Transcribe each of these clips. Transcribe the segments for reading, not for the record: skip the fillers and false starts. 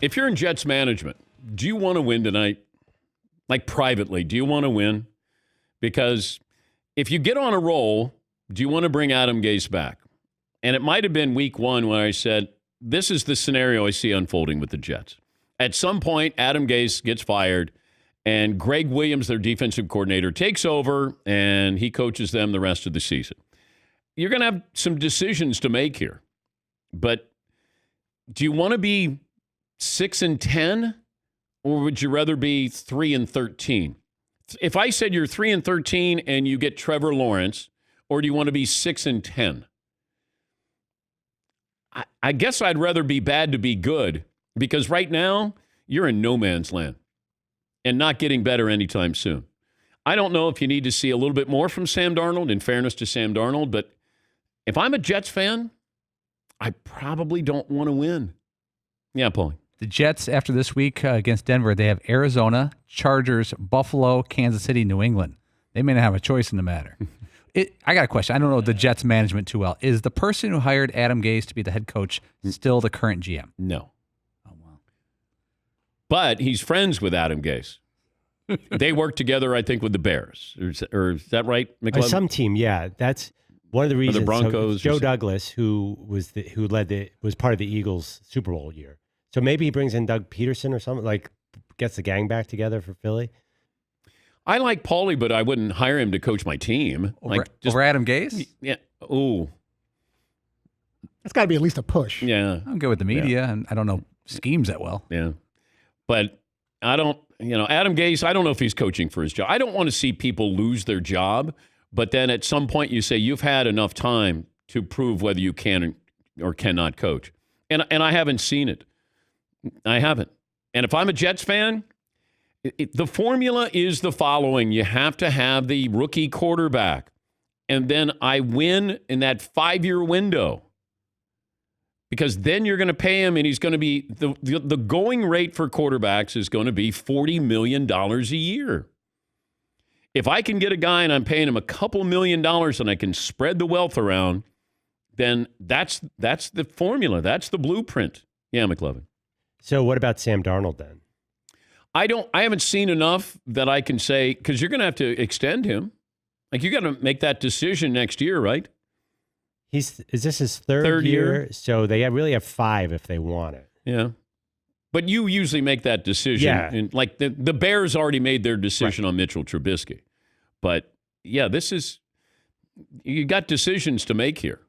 If you're in Jets management, do you want to win tonight? Like privately, do you want to win? Because if you get on a roll, do you want to bring Adam Gase back? And it might have been week one when I said, this is the scenario I see unfolding with the Jets. At some point, Adam Gase gets fired, and Greg Williams, their defensive coordinator, takes over, and he coaches them the rest of the season. You're going to have some decisions to make here. But do you want to be 6-10, or would you rather be 3-13? If I said you're 3-13 and you get Trevor Lawrence, or do you want to be 6-10? I guess I'd rather be bad to be good, because right now you're in no man's land and not getting better anytime soon. I don't know if you need to see a little bit more from Sam Darnold, in fairness to Sam Darnold, but if I'm a Jets fan, I probably don't want to win. Yeah, Paulie. The Jets, after this week against Denver, they have Arizona, Chargers, Buffalo, Kansas City, New England. They may not have a choice in the matter. I got a question. I don't know the Jets management too well. Is the person who hired Adam Gase to be the head coach still the current GM? No. Oh, wow. But he's friends with Adam Gase. They work together, I think, with the Bears. Or is that right, McLeod? Some team, yeah. That's one of the reasons. The Broncos. So Joe Douglas, who was part of the Eagles Super Bowl year. So maybe he brings in Doug Peterson or something, like gets the gang back together for Philly. I like Paulie, but I wouldn't hire him to coach my team. Over Adam Gase? Yeah. Ooh. That's got to be at least a push. Yeah. I'm good with the media, and I don't know schemes that well. Yeah. But I don't, Adam Gase, I don't know if he's coaching for his job. I don't want to see people lose their job, but then at some point you say you've had enough time to prove whether you can or cannot coach. And I haven't seen it. I haven't. And if I'm a Jets fan, the formula is the following. You have to have the rookie quarterback. And then I win in that 5-year window. Because then you're going to pay him, and he's going to be, the going rate for quarterbacks is going to be $40 million a year. If I can get a guy and I'm paying him a couple $1 million and I can spread the wealth around, then that's the formula. That's the blueprint. Yeah, McLovin. So what about Sam Darnold then? I haven't seen enough that I can say, because you're going to have to extend him. Like, you got to make that decision next year, right? Is this his third year? So they really have 5 if they want it. Yeah. But you usually make that decision. Yeah. And like the Bears already made their decision on Mitchell Trubisky. But yeah, you got decisions to make here.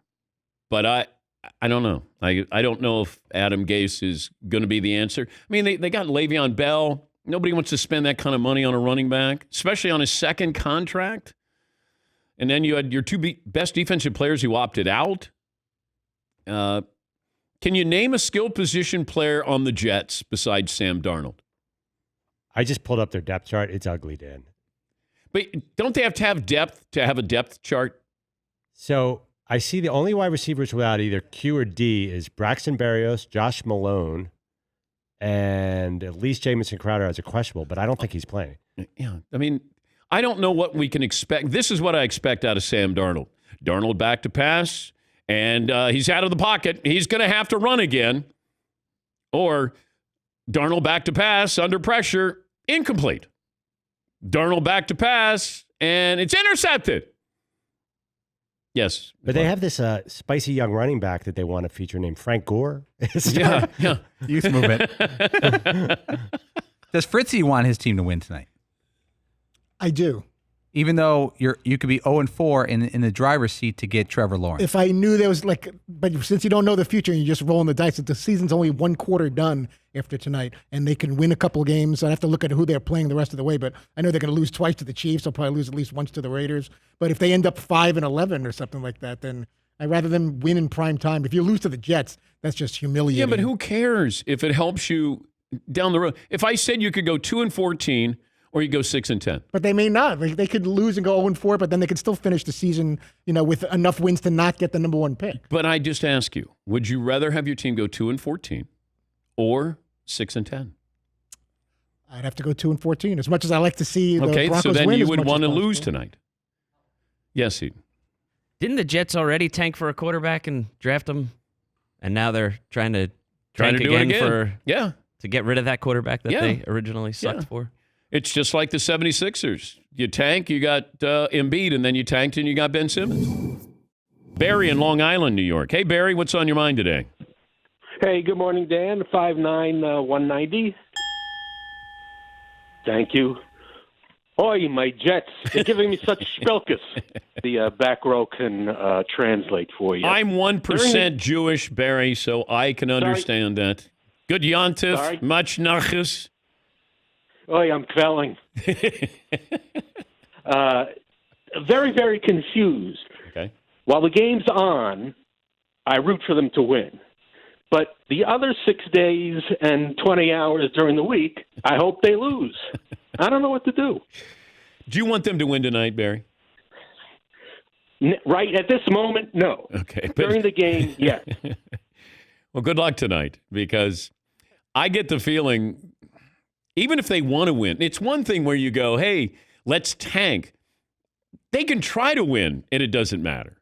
But I don't know. I don't know if Adam Gase is going to be the answer. I mean, they got Le'Veon Bell. Nobody wants to spend that kind of money on a running back, especially on his second contract. And then you had your 2 best defensive players who opted out. Can you name a skill position player on the Jets besides Sam Darnold? I just pulled up their depth chart. It's ugly, Dan. But don't they have to have depth to have a depth chart? So I see the only wide receivers without either Q or D is Braxton Berrios, Josh Malone, and at least Jamison Crowder as a questionable, but I don't think he's playing. Yeah, I mean, I don't know what we can expect. This is what I expect out of Sam Darnold. Darnold back to pass, and he's out of the pocket. He's going to have to run again. Or Darnold back to pass, under pressure, incomplete. Darnold back to pass, and it's intercepted. Yes. But they have this spicy young running back that they want to feature named Frank Gore. Yeah. Youth movement. Does Fritzy want his team to win tonight? I do. Even though you could be 0-4 in the driver's seat to get Trevor Lawrence. If I knew there was but since you don't know the future and you're just rolling the dice, the season's only 1 quarter done after tonight, and they can win a couple of games. I have to look at who they're playing the rest of the way, but I know they're going to lose twice to the Chiefs. They'll probably lose at least once to the Raiders. But if they end up 5-11 or something like that, then I'd rather them win in prime time. If you lose to the Jets, that's just humiliating. Yeah, but who cares if it helps you down the road? If I said you could go 2-14 or you go 6-10. But they may not. They could lose and go 0-4, but then they could still finish the season, with enough wins to not get the number 1 pick. But I just ask you, would you rather have your team go 2-14 or 6-10? I'd have to go 2-14. As much as I like to see the Broncos so then win you as would much want to as lose possible. tonight. Yes, Eden. Didn't the Jets already tank for a quarterback and draft him? And now they're trying to tank do it again. for Yeah. to get rid of that quarterback that Yeah. they originally sucked Yeah. for? It's just like the 76ers. You tank, you got Embiid, and then you tanked and you got Ben Simmons. Barry in Long Island, New York. Hey, Barry, what's on your mind today? Hey, good morning, Dan. 5'9", 190. Thank you. Oi, my Jets. They're giving me such spelkus. The back row can translate for you. I'm 1% Jewish, Barry, so I can understand that. Good Yontif, Sorry. much nachas. Oi, I'm quelling. Very, very confused. Okay. While the game's on, I root for them to win. But the other 6 days and 20 hours during the week, I hope they lose. I don't know what to do. Do you want them to win tonight, Barry? Right at this moment, no. Okay. During the game, yes. Well, good luck tonight, because I get the feeling, even if they want to win, it's one thing where you go, hey, let's tank. They can try to win, and it doesn't matter.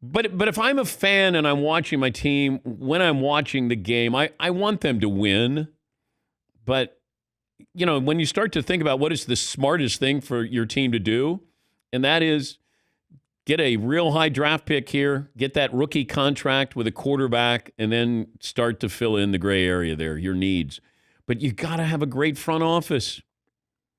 But if I'm a fan and I'm watching my team, when I'm watching the game, I want them to win. But, you know, when you start to think about what is the smartest thing for your team to do, and that is get a real high draft pick here, get that rookie contract with a quarterback, and then start to fill in the gray area there, your needs. But you got to have a great front office.